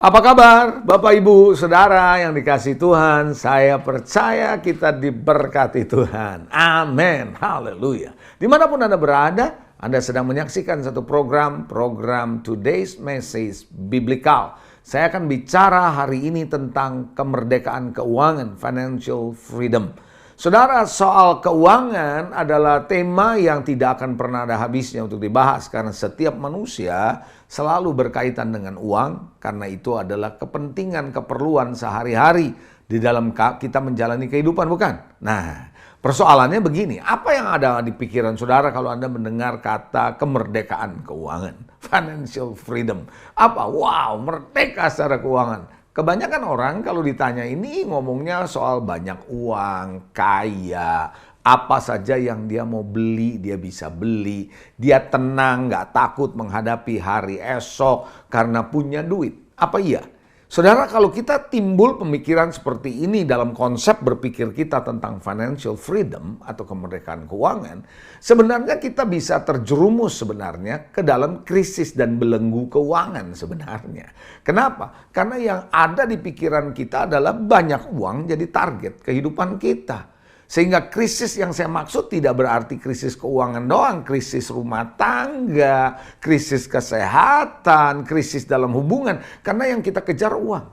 Apa kabar Bapak Ibu Saudara yang dikasihi Tuhan? Saya percaya kita diberkati Tuhan. Amin. Haleluya. Dimanapun Anda berada, Anda sedang menyaksikan satu program Today's Message Biblical. Saya akan bicara hari ini tentang kemerdekaan keuangan, financial freedom. Saudara, soal keuangan adalah tema yang tidak akan pernah ada habisnya untuk dibahas karena setiap manusia selalu berkaitan dengan uang karena itu adalah kepentingan, keperluan sehari-hari di dalam kita menjalani kehidupan, bukan? Nah, persoalannya begini, apa yang ada di pikiran saudara kalau Anda mendengar kata kemerdekaan keuangan, financial freedom? Apa? Wow, merdeka secara keuangan. Kebanyakan orang kalau ditanya ini ngomongnya soal banyak uang, kaya, apa saja yang dia mau beli, dia bisa beli. Dia tenang, nggak takut menghadapi hari esok karena punya duit. Apa iya? Saudara, kalau kita timbul pemikiran seperti ini dalam konsep berpikir kita tentang financial freedom atau kemerdekaan keuangan, sebenarnya kita bisa terjerumus sebenarnya ke dalam krisis dan belenggu keuangan sebenarnya. Kenapa? Karena yang ada di pikiran kita adalah banyak uang jadi target kehidupan kita. Sehingga krisis yang saya maksud tidak berarti krisis keuangan doang, krisis rumah tangga, krisis kesehatan, krisis dalam hubungan. Karena yang kita kejar uang,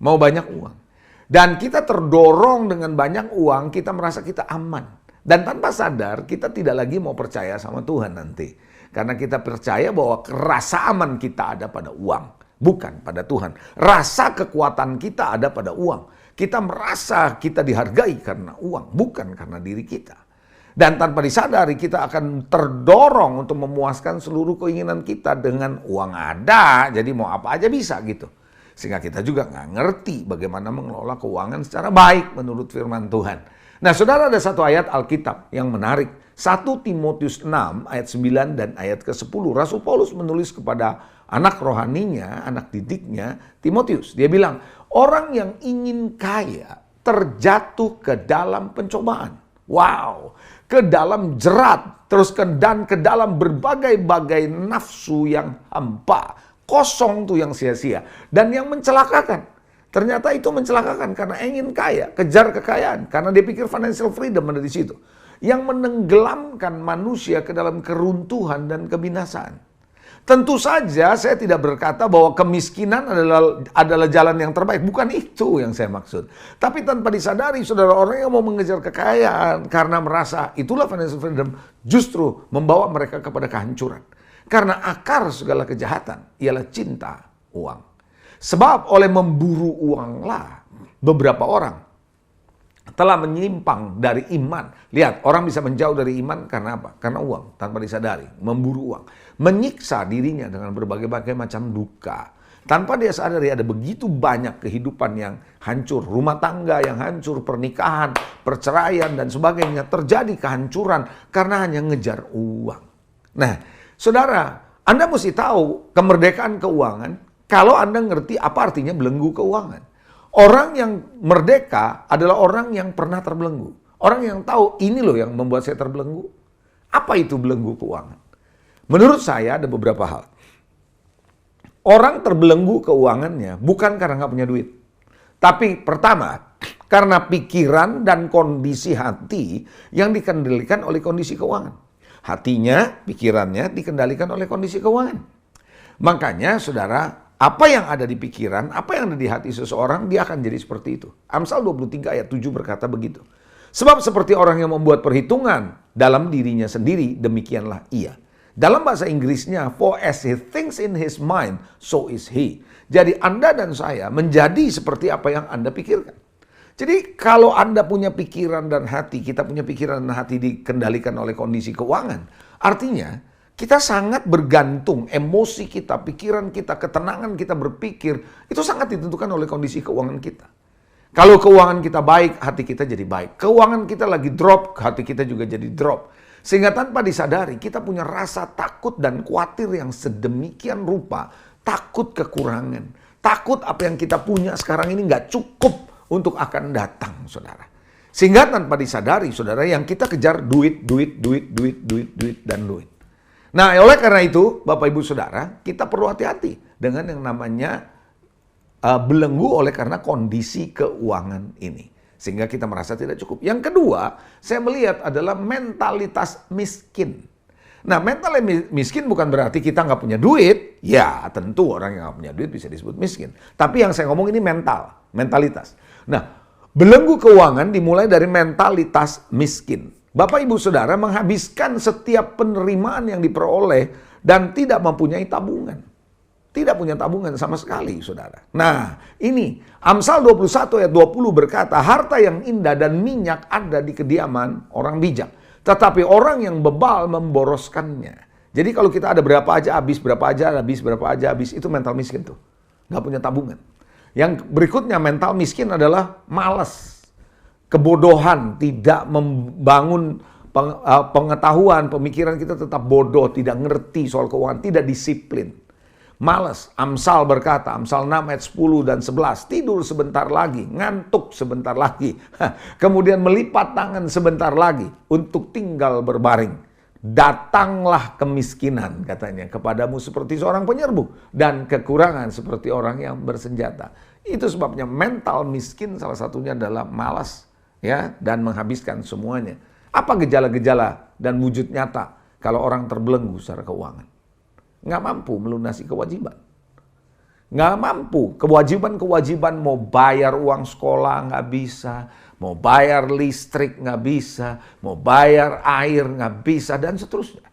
mau banyak uang. Dan kita terdorong dengan banyak uang, kita merasa kita aman. Dan tanpa sadar kita tidak lagi mau percaya sama Tuhan nanti. Karena kita percaya bahwa rasa aman kita ada pada uang, bukan pada Tuhan. Rasa kekuatan kita ada pada uang. Kita merasa kita dihargai karena uang, bukan karena diri kita. Dan tanpa disadari kita akan terdorong untuk memuaskan seluruh keinginan kita dengan uang ada, jadi mau apa aja bisa gitu. Sehingga kita juga nggak ngerti bagaimana mengelola keuangan secara baik menurut firman Tuhan. Nah, saudara, ada satu ayat Alkitab yang menarik. 1 Timotius 6 ayat 9 dan ayat ke-10. Rasul Paulus menulis kepada anak rohaninya, anak didiknya, Timotius. Dia bilang, orang yang ingin kaya terjatuh ke dalam pencobaan. Wow, ke dalam jerat, terus dan ke dalam berbagai-bagai nafsu yang hampa. Kosong tuh yang sia-sia. Dan yang mencelakakan. Ternyata itu mencelakakan karena ingin kaya, kejar kekayaan. Karena dia pikir financial freedom ada di situ. Yang menenggelamkan manusia ke dalam keruntuhan dan kebinasaan. Tentu saja saya tidak berkata bahwa kemiskinan adalah jalan yang terbaik. Bukan itu yang saya maksud. Tapi tanpa disadari, saudara, orang yang mau mengejar kekayaan karena merasa itulah financial freedom, justru membawa mereka kepada kehancuran. Karena akar segala kejahatan ialah cinta uang. Sebab oleh memburu uanglah beberapa orang telah menyimpang dari iman. Lihat, orang bisa menjauh dari iman karena apa? Karena uang, tanpa disadari, memburu uang. Menyiksa dirinya dengan berbagai-bagai macam duka. Tanpa dia sadari ada begitu banyak kehidupan yang hancur. Rumah tangga yang hancur, pernikahan, perceraian, dan sebagainya. Terjadi kehancuran karena hanya ngejar uang. Nah, saudara, Anda mesti tahu kemerdekaan keuangan kalau Anda ngerti apa artinya belenggu keuangan. Orang yang merdeka adalah orang yang pernah terbelenggu. Orang yang tahu ini loh yang membuat saya terbelenggu. Apa itu belenggu keuangan? Menurut saya ada beberapa hal. Orang terbelenggu keuangannya bukan karena nggak punya duit. Tapi pertama, karena pikiran dan kondisi hati yang dikendalikan oleh kondisi keuangan. Hatinya, pikirannya dikendalikan oleh kondisi keuangan. Makanya saudara, apa yang ada di pikiran, apa yang ada di hati seseorang, dia akan jadi seperti itu. Amsal 23 ayat 7 berkata begitu. Sebab seperti orang yang membuat perhitungan dalam dirinya sendiri, demikianlah ia. Dalam bahasa Inggrisnya, for as he thinks in his mind, so is he. Jadi Anda dan saya menjadi seperti apa yang Anda pikirkan. Jadi kalau Anda punya pikiran dan hati, kita punya pikiran dan hati dikendalikan oleh kondisi keuangan, artinya kita sangat bergantung, emosi kita, pikiran kita, ketenangan kita berpikir, itu sangat ditentukan oleh kondisi keuangan kita. Kalau keuangan kita baik, hati kita jadi baik. Keuangan kita lagi drop, hati kita juga jadi drop. Sehingga tanpa disadari, kita punya rasa takut dan khawatir yang sedemikian rupa. Takut kekurangan. Takut apa yang kita punya sekarang ini nggak cukup untuk akan datang, saudara. Sehingga tanpa disadari, saudara, yang kita kejar duit, dan duit. Nah, oleh karena itu, Bapak Ibu Saudara, kita perlu hati-hati dengan yang namanya belenggu oleh karena kondisi keuangan ini. Sehingga kita merasa tidak cukup. Yang kedua, saya melihat adalah mentalitas miskin. Nah, mental miskin bukan berarti kita nggak punya duit. Ya, tentu orang yang nggak punya duit bisa disebut miskin. Tapi yang saya ngomong ini mentalitas. Nah, belenggu keuangan dimulai dari mentalitas miskin. Bapak, Ibu, Saudara menghabiskan setiap penerimaan yang diperoleh dan tidak mempunyai tabungan. Tidak punya tabungan sama sekali, saudara. Nah, ini Amsal 21 ayat 20 berkata, harta yang indah dan minyak ada di kediaman orang bijak. Tetapi orang yang bebal memboroskannya. Jadi kalau kita ada berapa aja habis, berapa aja habis, itu mental miskin tuh. Nggak punya tabungan. Yang berikutnya mental miskin adalah malas. Kebodohan, tidak membangun pengetahuan, pemikiran kita tetap bodoh, tidak ngerti soal keuangan, tidak disiplin. Malas. Amsal berkata, Amsal 6 ayat 10 dan 11, tidur sebentar lagi, ngantuk sebentar lagi. Kemudian melipat tangan sebentar lagi untuk tinggal berbaring. Datanglah kemiskinan, katanya, kepadamu seperti seorang penyerbu dan kekurangan seperti orang yang bersenjata. Itu sebabnya mental miskin salah satunya adalah malas, ya, dan menghabiskan semuanya. Apa gejala-gejala dan wujud nyata kalau orang terbelenggu secara keuangan? Nggak mampu melunasi kewajiban. Nggak mampu. Kewajiban mau bayar uang sekolah nggak bisa. Mau bayar listrik nggak bisa. Mau bayar air nggak bisa. Dan seterusnya.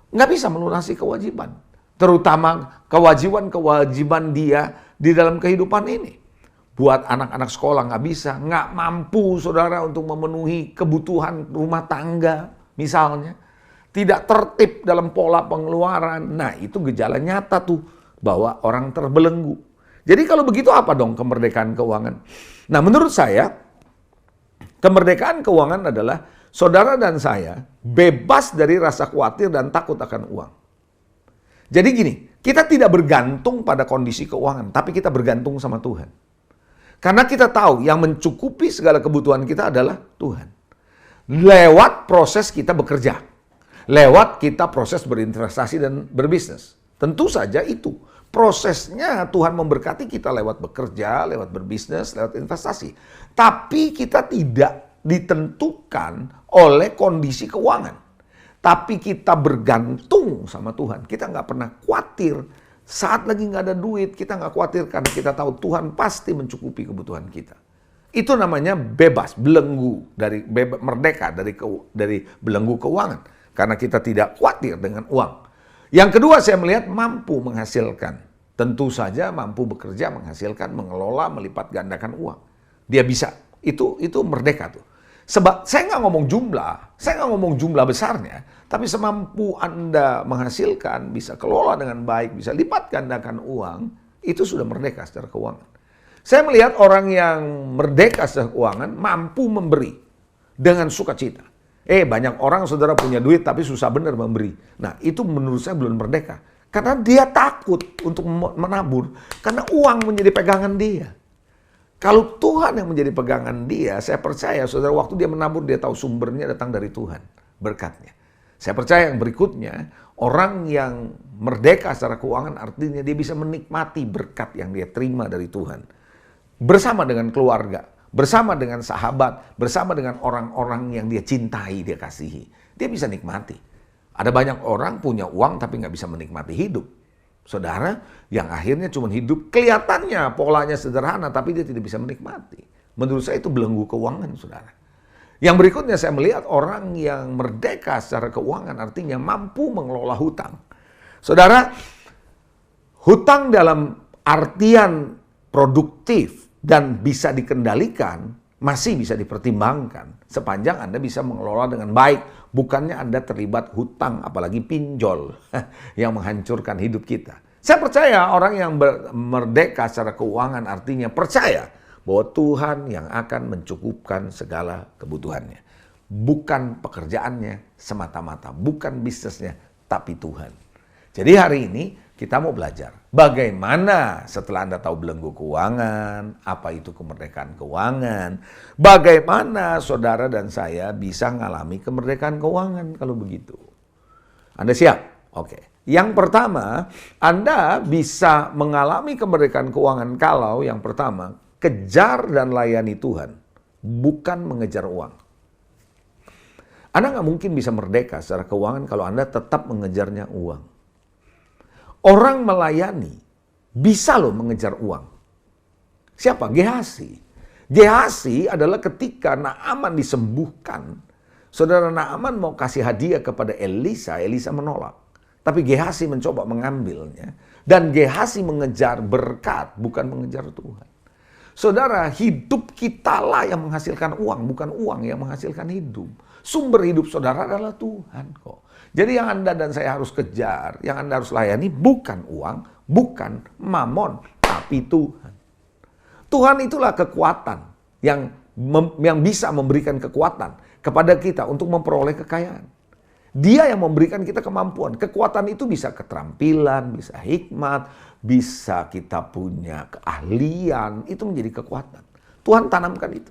Nggak bisa melunasi kewajiban. Terutama kewajiban dia di dalam kehidupan ini. Buat anak-anak sekolah nggak bisa. Nggak mampu, saudara, untuk memenuhi kebutuhan rumah tangga misalnya. Tidak tertib dalam pola pengeluaran. Nah, itu gejala nyata tuh bahwa orang terbelenggu. Jadi kalau begitu apa dong kemerdekaan keuangan? Nah, menurut saya kemerdekaan keuangan adalah saudara dan saya bebas dari rasa khawatir dan takut akan uang. Jadi gini, kita tidak bergantung pada kondisi keuangan, tapi kita bergantung sama Tuhan. Karena kita tahu yang mencukupi segala kebutuhan kita adalah Tuhan. Lewat proses kita bekerja. Lewat kita proses berinvestasi dan berbisnis. Tentu saja itu. Prosesnya Tuhan memberkati kita lewat bekerja, lewat berbisnis, lewat investasi. Tapi kita tidak ditentukan oleh kondisi keuangan. Tapi kita bergantung sama Tuhan. Kita nggak pernah khawatir saat lagi nggak ada duit. Kita nggak khawatir karena kita tahu Tuhan pasti mencukupi kebutuhan kita. Itu namanya bebas, belenggu, merdeka dari belenggu keuangan. Karena kita tidak khawatir dengan uang. Yang kedua, saya melihat mampu menghasilkan. Tentu saja mampu bekerja, menghasilkan, mengelola, melipat gandakan uang. Dia bisa. Itu merdeka tuh. Sebab saya nggak ngomong jumlah besarnya, tapi semampu Anda menghasilkan, bisa kelola dengan baik, bisa lipat gandakan uang, itu sudah merdeka secara keuangan. Saya melihat orang yang merdeka secara keuangan mampu memberi dengan sukacita. Banyak orang, saudara, punya duit tapi susah benar memberi. Nah, itu menurut saya belum merdeka. Karena dia takut untuk menabur. Karena uang menjadi pegangan dia. Kalau Tuhan yang menjadi pegangan dia, saya percaya, saudara, waktu dia menabur, dia tahu sumbernya datang dari Tuhan. Berkatnya. Saya percaya yang berikutnya, orang yang merdeka secara keuangan artinya dia bisa menikmati berkat yang dia terima dari Tuhan. Bersama dengan keluarga. Bersama dengan sahabat, bersama dengan orang-orang yang dia cintai, dia kasihi. Dia bisa nikmati. Ada banyak orang punya uang tapi nggak bisa menikmati hidup. Saudara, yang akhirnya cuma hidup kelihatannya polanya sederhana tapi dia tidak bisa menikmati. Menurut saya itu belenggu keuangan, saudara. Yang berikutnya saya melihat orang yang merdeka secara keuangan artinya mampu mengelola hutang. Saudara, hutang dalam artian produktif dan bisa dikendalikan, masih bisa dipertimbangkan sepanjang Anda bisa mengelola dengan baik. Bukannya Anda terlibat hutang, apalagi pinjol yang menghancurkan hidup kita. Saya percaya orang yang merdeka secara keuangan artinya percaya bahwa Tuhan yang akan mencukupkan segala kebutuhannya. Bukan pekerjaannya semata-mata, bukan bisnisnya, tapi Tuhan. Jadi hari ini kita mau belajar bagaimana setelah Anda tahu belenggu keuangan, apa itu kemerdekaan keuangan, bagaimana saudara dan saya bisa mengalami kemerdekaan keuangan kalau begitu. Anda siap? Oke. Yang pertama, Anda bisa mengalami kemerdekaan keuangan kalau yang pertama, kejar dan layani Tuhan, bukan mengejar uang. Anda nggak mungkin bisa merdeka secara keuangan kalau Anda tetap mengejarnya uang. Orang melayani bisa loh mengejar uang. Siapa? Gehazi. Gehazi adalah ketika Naaman disembuhkan. Saudara, Naaman mau kasih hadiah kepada Elisa, Elisa menolak. Tapi Gehazi mencoba mengambilnya. Dan Gehazi mengejar berkat, bukan mengejar Tuhan. Saudara, hidup kitalah yang menghasilkan uang, bukan uang yang menghasilkan hidup. Sumber hidup saudara adalah Tuhan kok. Jadi yang Anda dan saya harus kejar, yang Anda harus layani bukan uang, bukan mamon, tapi Tuhan. Tuhan itulah kekuatan yang bisa memberikan kekuatan kepada kita untuk memperoleh kekayaan. Dia yang memberikan kita kemampuan. Kekuatan itu bisa keterampilan, bisa hikmat, bisa kita punya keahlian. Itu menjadi kekuatan. Tuhan tanamkan itu.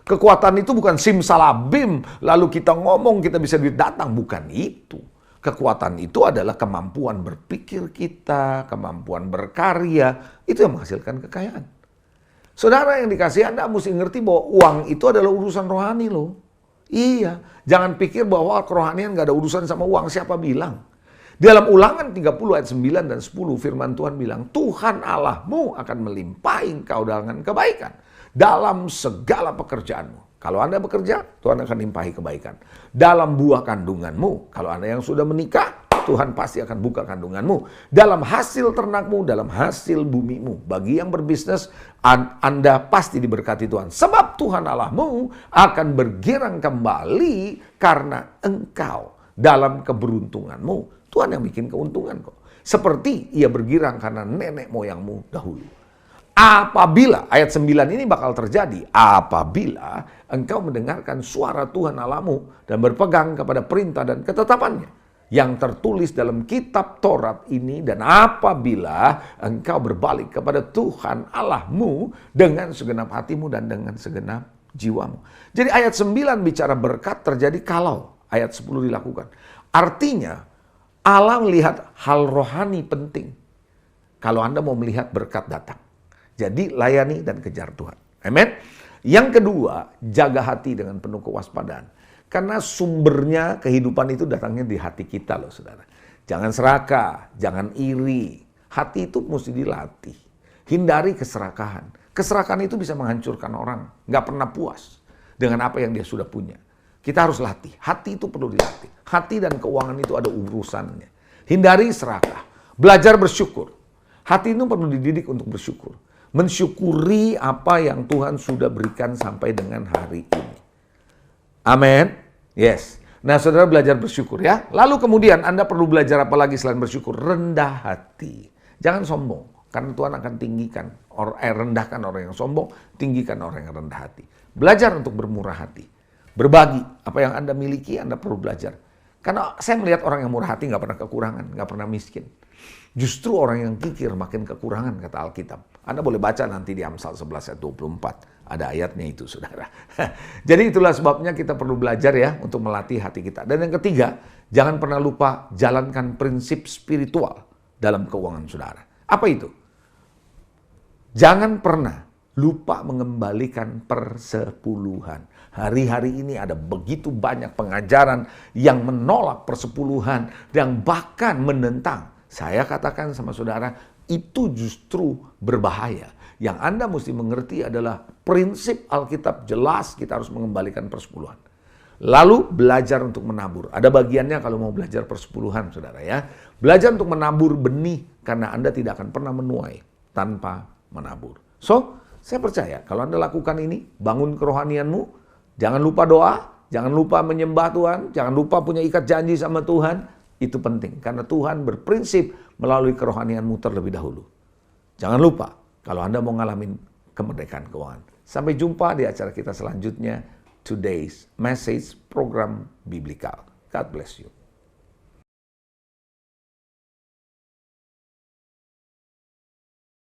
Kekuatan itu bukan simsalabim, lalu kita ngomong kita bisa duit datang. Bukan itu. Kekuatan itu adalah kemampuan berpikir kita, kemampuan berkarya. Itu yang menghasilkan kekayaan. Saudara yang dikasih, Anda mesti ngerti bahwa uang itu adalah urusan rohani loh. Iya, jangan pikir bahwa kerohanian gak ada urusan sama uang. Siapa bilang? Dalam Ulangan 30 ayat 9 dan 10 firman Tuhan bilang, Tuhan Allahmu akan melimpahi engkau dengan kebaikan dalam segala pekerjaanmu. Kalau Anda bekerja, Tuhan akan limpahi kebaikan. Dalam buah kandunganmu, kalau Anda yang sudah menikah, Tuhan pasti akan buka kandunganmu. Dalam hasil ternakmu, dalam hasil bumimu. Bagi yang berbisnis, Anda pasti diberkati Tuhan. Sebab Tuhan Allahmu akan bergirang kembali karena engkau dalam keberuntunganmu. Tuhan yang bikin keuntungan kok. Seperti ia bergirang karena nenek moyangmu dahulu. Apabila, ayat 9 ini bakal terjadi, apabila engkau mendengarkan suara Tuhan Allahmu dan berpegang kepada perintah dan ketetapannya yang tertulis dalam kitab Taurat ini, dan apabila engkau berbalik kepada Tuhan Allahmu dengan segenap hatimu dan dengan segenap jiwamu. Jadi ayat 9 bicara berkat terjadi kalau ayat 10 dilakukan. Artinya Allah melihat hal rohani penting kalau Anda mau melihat berkat datang. Jadi layani dan kejar Tuhan. Amin. Yang kedua, jaga hati dengan penuh kewaspadaan. Karena sumbernya kehidupan itu datangnya di hati kita loh saudara. Jangan serakah, jangan iri. Hati itu mesti dilatih. Hindari keserakahan. Keserakahan itu bisa menghancurkan orang. Nggak pernah puas dengan apa yang dia sudah punya. Kita harus latih. Hati itu perlu dilatih. Hati dan keuangan itu ada urusannya. Hindari serakah. Belajar bersyukur. Hati itu perlu dididik untuk bersyukur. Mensyukuri apa yang Tuhan sudah berikan sampai dengan hari ini. Amin. Yes. Nah, saudara belajar bersyukur ya. Lalu kemudian Anda perlu belajar apa lagi selain bersyukur? Rendah hati. Jangan sombong. Karena Tuhan akan tinggikan, rendahkan orang yang sombong, tinggikan orang yang rendah hati. Belajar untuk bermurah hati. Berbagi. Apa yang Anda miliki, Anda perlu belajar. Karena saya melihat orang yang murah hati nggak pernah kekurangan, nggak pernah miskin. Justru orang yang kikir makin kekurangan, kata Alkitab. Anda boleh baca nanti di Amsal 11 ayat 24. Ada ayatnya itu, saudara. Jadi itulah sebabnya kita perlu belajar ya untuk melatih hati kita. Dan yang ketiga, jangan pernah lupa jalankan prinsip spiritual dalam keuangan saudara. Apa itu? Jangan pernah lupa mengembalikan persepuluhan. Hari-hari ini ada begitu banyak pengajaran yang menolak persepuluhan dan bahkan menentang. Saya katakan sama saudara, itu justru berbahaya. Yang Anda mesti mengerti adalah prinsip Alkitab jelas kita harus mengembalikan persepuluhan. Lalu belajar untuk menabur. Ada bagiannya kalau mau belajar persepuluhan, saudara ya. Belajar untuk menabur benih karena Anda tidak akan pernah menuai tanpa menabur. So, saya percaya kalau Anda lakukan ini, bangun kerohanianmu, jangan lupa doa, jangan lupa menyembah Tuhan, jangan lupa punya ikat janji sama Tuhan. Itu penting karena Tuhan berprinsip melalui kerohanianmu terlebih dahulu. Jangan lupa kalau Anda mau ngalamin kemerdekaan keuangan. Sampai jumpa di acara kita selanjutnya. Today's Message Program Biblical. God bless you.